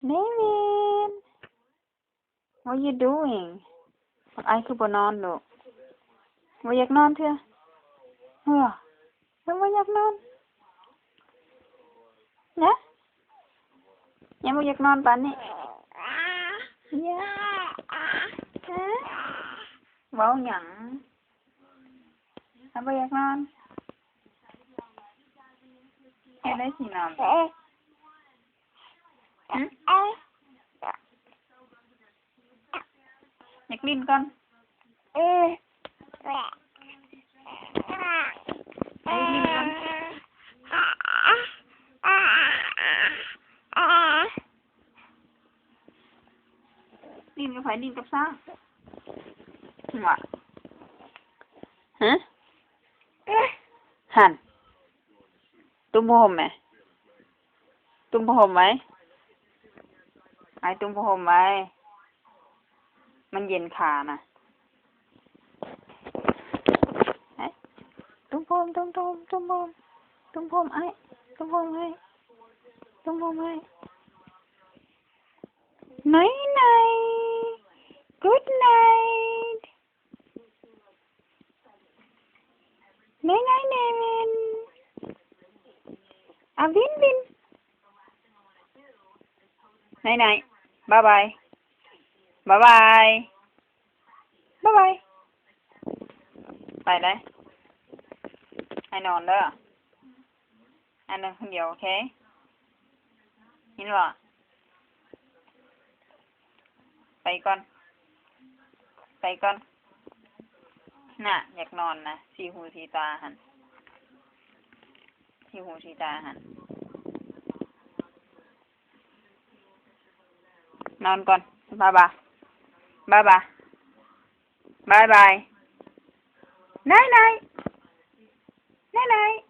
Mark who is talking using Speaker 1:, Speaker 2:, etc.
Speaker 1: Navin, what you doing? ไอ้คือบ่นอนลูกบ่อยากนอนเถอะบ่อยากนอนนะยังบ่อยากนอนปานนี้เนี่ยฮะเว้าหยังบ่อยากนอนเฮ็ดได้สินอนอยากลิ้นก่อนไปลิ้นก่อนลิ้นกับไผลิ้นกับช้างว่ะฮะหั่นตุ้มผ้าห่มไหมตุ้มผ้าห่มไหมไอ้ตุ้มผ้าห่มไหมมันเย็นขานะไอ้ตุ้มผ้าห่มตุ้มผ้าห่มตุ้มผ้าห่มตุ้มผ้าห่มไอ้ตุ้มผ้าห่มไอ้ตุ้มผ้าห่มไอ้night good night night Navin Vin night bye bye bye bye bye bye ไปเลยให้นอนเด้อให้นอนคนเดียวโอเคยินบ่ไปก่อนน่ะอยากนอนนะสีหูสีตาหันนอนก่อนบายบายnight